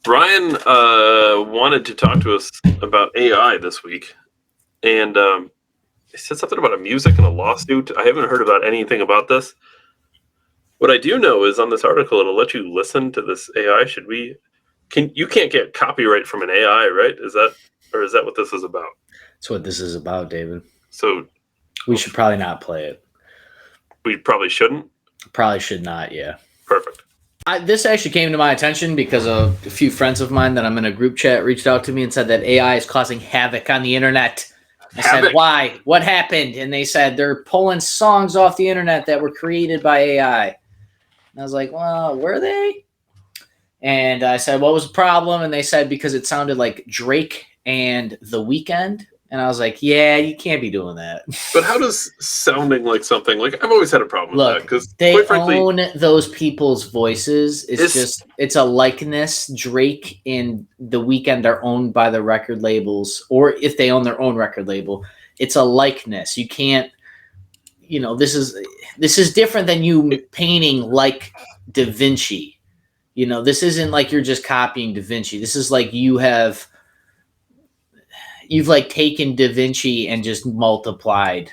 Brian wanted to talk to us about AI this week, and he said something about a music and a lawsuit. I haven't heard about anything about this. What I do know is on this article, it'll let you listen to this AI. You can't get copyright from an AI, right? Is that what this is about? That's what this is about, David. So we should probably not play it. We probably shouldn't? Probably should not, yeah. Perfect. This actually came to my attention because a few friends of mine that I'm in a group chat reached out to me and said that AI is causing havoc on the internet. I said, why? What happened? And they said they're pulling songs off the internet that were created by AI. And I was like, well, were they? And I said, what was the problem? And they said because it sounded like Drake and The Weeknd. And I was like, yeah, you can't be doing that. But how does sounding like something like I've always had a problem with that because they own those people's voices. It's a likeness. Drake and The Weeknd are owned by the record labels, or if they own their own record label, it's a likeness. You can't, this is different than you painting like Da Vinci. This isn't like you're just copying Da Vinci. This is like you've like taken Da Vinci and just multiplied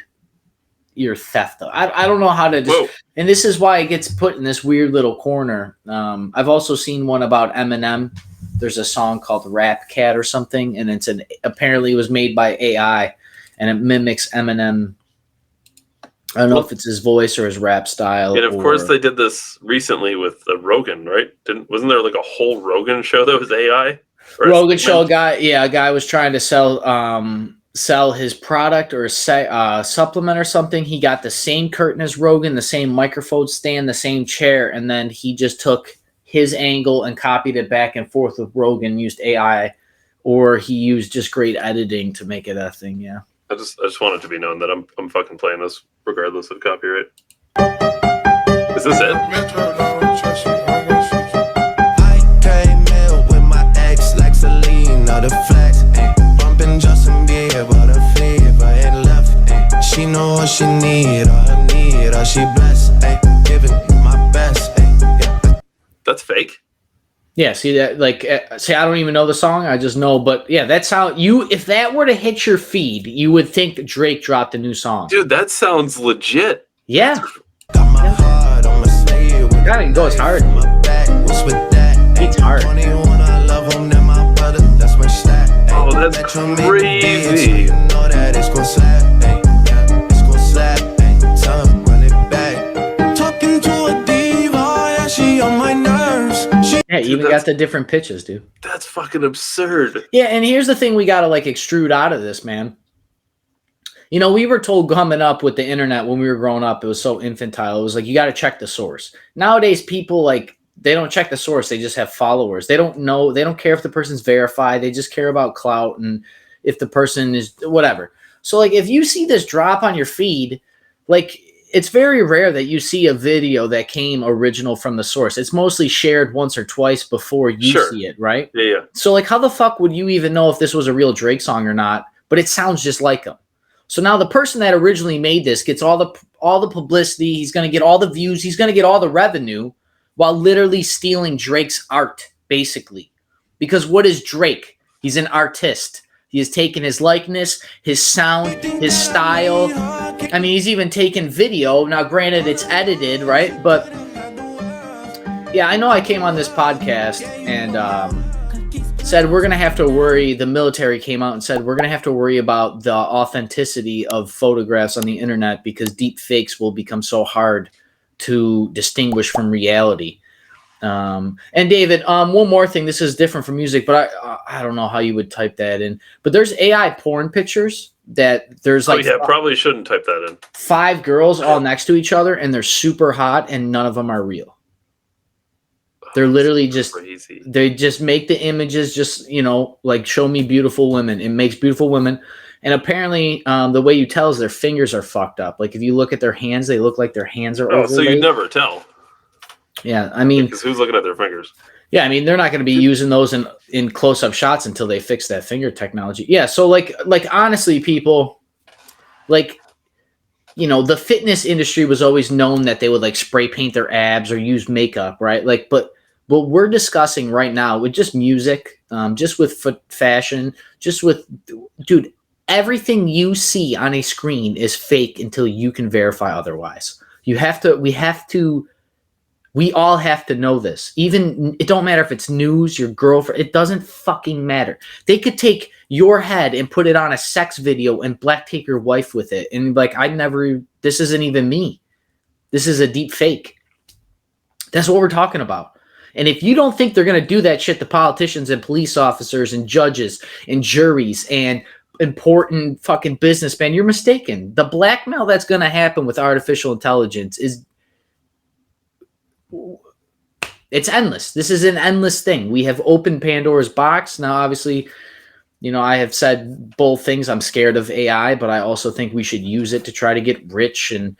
your theft. I don't know how to and this is why it gets put in this weird little corner. I've also seen one about Eminem. There's a song called Rap Cat or something, and apparently it was made by AI and it mimics Eminem. I don't know if it's his voice or his rap style. And of course they did this recently with Rogan, right? Wasn't there like a whole Rogan show that was AI? Rogan show a guy was trying to sell his product or supplement or something. He got the same curtain as Rogan, the same microphone stand, the same chair, and then he just took his angle and copied it back and forth with Rogan, used AI, or he used just great editing to make it a thing. Yeah. I just want it to be known that I'm fucking playing this regardless of copyright. Is this it? The flex, bumping Justin Bieber, the fever ain't left. She know what she need, all she blessed, giving my best. Yeah. That's fake. Yeah, see that? I don't even know the song. I just know, but yeah, that's how if that were to hit your feed, you would think Drake dropped a new song. Dude, that sounds legit. Yeah. Got my heart on my sleeve. Gotta go as hard. What's with that? It's hard. Oh, that's crazy. Yeah, you even got the different pitches, dude. That's fucking absurd. Yeah, and here's the thing we got to extrude out of this, man. We were told coming up with the internet when we were growing up, it was so infantile. It was like, you got to check the source. Nowadays, people they don't check the source. They just have followers. They don't know. They don't care if the person's verified. They just care about clout and if the person is whatever. So if you see this drop on your feed, it's very rare that you see a video that came original from the source. It's mostly shared once or twice before you see it, right? Yeah. So how the fuck would you even know if this was a real Drake song or not? But it sounds just like him. So now the person that originally made this gets all the publicity. He's going to get all the views. He's going to get all the revenue, while literally stealing Drake's art, basically. Because what is Drake? He's an artist. He has taken his likeness, his sound, his style. I mean, he's even taken video. Now, granted, it's edited, right? But, yeah, I know I came on this podcast and said we're going to have to worry. The military came out and said we're going to have to worry about the authenticity of photographs on the internet because deep fakes will become so hard to distinguish from reality. And David, one more thing. This is different from music, but I don't know how you would type that in. But there's AI porn pictures that there's probably shouldn't type that in. 5 girls all next to each other, and they're super hot, and none of them are real. They're literally just crazy. They just make the images just show me beautiful women. It makes beautiful women. And apparently, the way you tell is their fingers are fucked up. If you look at their hands, they look like their hands are overlaid. So you never tell. Yeah, I mean... Because who's looking at their fingers? Yeah, I mean, they're not going to be using those in close-up shots until they fix that finger technology. Yeah, so, honestly, people... the fitness industry was always known that they would, spray paint their abs or use makeup, right? But what we're discussing right now with just music, just with fashion, just with, dude, everything you see on a screen is fake until you can verify otherwise. We all have to know this. Even, it don't matter if it's news, your girlfriend, it doesn't fucking matter. They could take your head and put it on a sex video and black take your wife with it. And like, this isn't even me. This is a deep fake. That's what we're talking about. And if you don't think they're going to do that shit to politicians and police officers and judges and juries and important fucking businessmen, you're mistaken. The blackmail that's going to happen with artificial intelligence it's endless. This is an endless thing. We have opened Pandora's box. Now, obviously, I have said both things. I'm scared of AI, but I also think we should use it to try to get rich. And,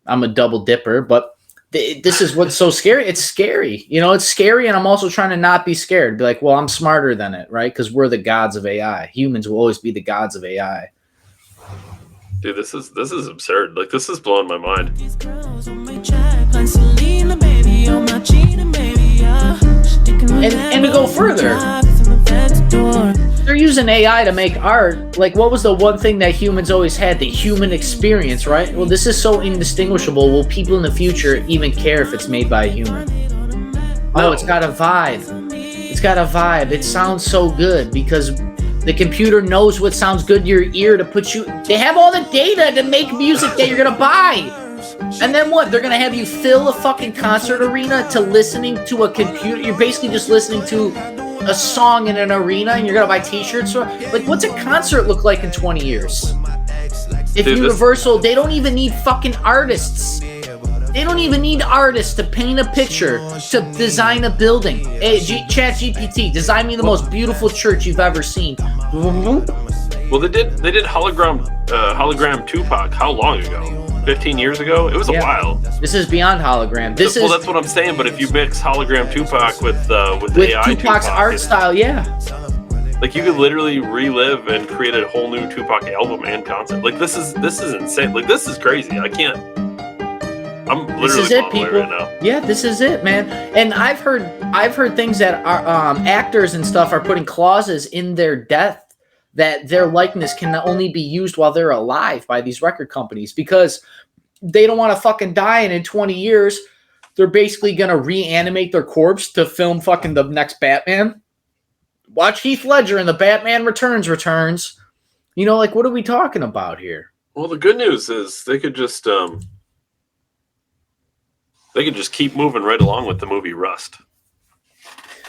I'm a double dipper, but this is what's so scary. It's scary. It's scary. And I'm also trying to not be scared. Be like, well, I'm smarter than it, right? Because we're the gods of AI. Humans will always be the gods of AI. Dude, this is absurd. Like, this is blowing my mind. And to go further, they're using AI to make art. Like, what was the one thing that humans always had? The human experience, right? Well, this is so indistinguishable. Will people in the future even care if it's made by a human? Oh, it's got a vibe. It's got a vibe. It sounds so good because the computer knows what sounds good to your ear to put you. They have all the data to make music that you're going to buy. And then what? They're going to have you fill a fucking concert arena to listening to a computer. You're basically just listening to a song in an arena and you're going to buy t-shirts. Like, what's a concert look like in 20 years? If Universal, they don't even need fucking artists. They don't even need artists to paint a picture, to design a building. Hey, ChatGPT, design me the most beautiful church you've ever seen. Well, they did hologram Tupac how long ago? 15 years ago? It was a while. This is beyond hologram. Well, that's what I'm saying. But if you mix hologram Tupac with AI Tupac's art style, like you could literally relive and create a whole new Tupac album and concert. Like this is insane. Like this is crazy. I'm literally blown away right now. Yeah, this is it, man. And I've heard things that are actors and stuff are putting clauses in their death that their likeness can only be used while they're alive by these record companies because they don't want to fucking die. And in 20 years, they're basically going to reanimate their corpse to film fucking the next Batman. Watch Heath Ledger in the Batman Returns. Like, what are we talking about here? Well, the good news is they could just keep moving right along with the movie Rust.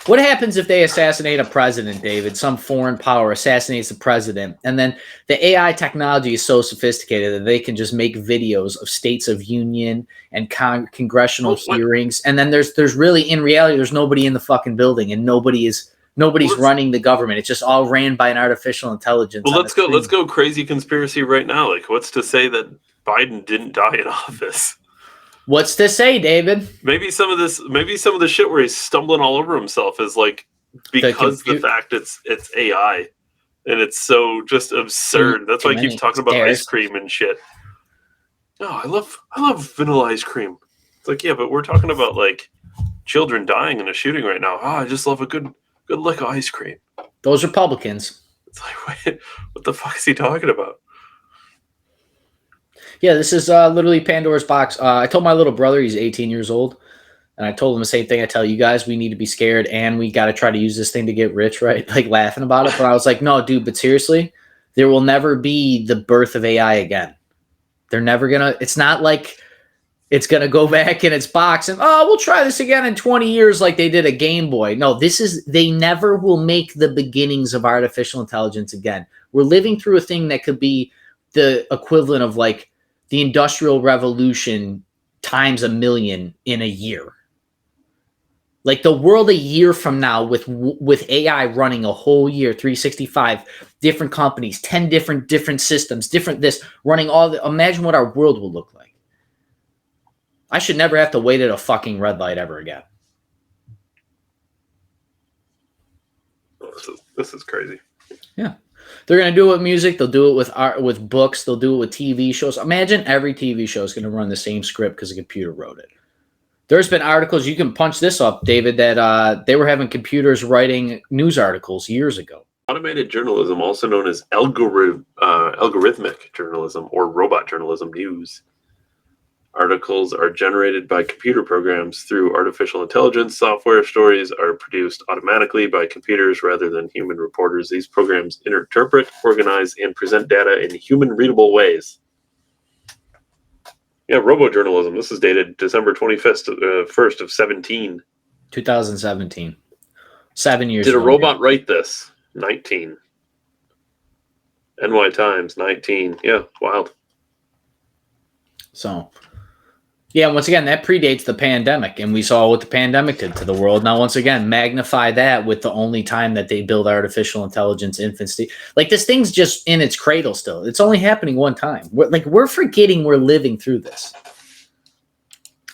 What happens if they assassinate a president, David? Some foreign power assassinates the president, and then the AI technology is so sophisticated that they can just make videos of states of union and congressional hearings, and then there's really, in reality, there's nobody in the fucking building, and nobody's running the government. It's just all ran by an artificial intelligence. Well, let's go crazy conspiracy right now. Like, what's to say that Biden didn't die in office? What's to say, David? Maybe some of the shit where he's stumbling all over himself is like because the fact it's AI and it's so just absurd. That's why he keeps talking about ice cream and shit. No, I love vanilla ice cream. It's like, yeah, but we're talking about like children dying in a shooting right now. I just love a good lick of ice cream. Those Republicans. It's like, wait, what the fuck is he talking about? Yeah, this is literally Pandora's box. I told my little brother, he's 18 years old, and I told him the same thing I tell you guys. We need to be scared, and we got to try to use this thing to get rich, right? Like laughing about it. But I was like, no, dude, but seriously, there will never be the birth of AI again. They're never going to – it's not like it's going to go back in its box and, we'll try this again in 20 years like they did a Game Boy. No, they never will make the beginnings of artificial intelligence again. We're living through a thing that could be the equivalent of like the Industrial Revolution times 1,000,000 in a year. Like the world a year from now with AI running a whole year, 365, different companies, 10 different systems, different this, running all the, imagine what our world will look like. I should never have to wait at a fucking red light ever again. This is crazy. Yeah. They're going to do it with music. They'll do it with art, with books. They'll do it with TV shows. Imagine every TV show is going to run the same script because a computer wrote it. There's been articles, you can punch this up, David, that they were having computers writing news articles years ago. Automated journalism, also known as algorithmic journalism or robot journalism news. Articles are generated by computer programs through artificial intelligence software. Stories are produced automatically by computers rather than human reporters. These programs interpret, organize, and present data in human-readable ways. Yeah, robo-journalism. This is dated December 1st of 17. 2017. 7 years Did a ago. robot write this? 19. NY Times, 19. Yeah, wild. So, yeah, once again, that predates the pandemic, and we saw what the pandemic did to the world. Now, once again, magnify that with the only time that they build artificial intelligence infancy. Like, this thing's just in its cradle still. It's only happening one time. We're forgetting we're living through this.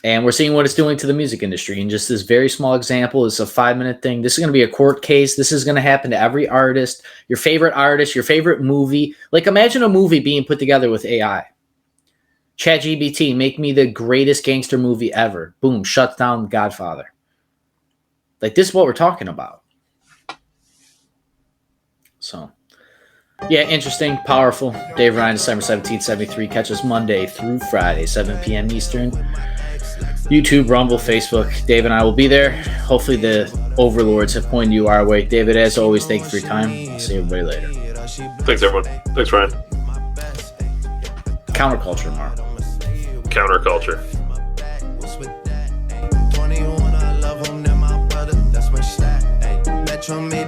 And we're seeing what it's doing to the music industry. And just this very small example is a 5-minute thing. This is going to be a court case. This is going to happen to every artist, your favorite movie. Like, imagine a movie being put together with AI. ChatGPT, make me the greatest gangster movie ever. Boom, shuts down Godfather. Like, this is what we're talking about. So, yeah, interesting, powerful. Dave Ryan, December 17th, 73. Catch us Monday through Friday, 7 p.m. Eastern. YouTube, Rumble, Facebook. Dave and I will be there. Hopefully the overlords have pointed you our way. David, as always, thank you for your time. I'll see everybody later. Thanks, everyone. Thanks, Ryan. Counterculture tomorrow. Counterculture. 21, I love him, then my brother, that's my stack. Metro made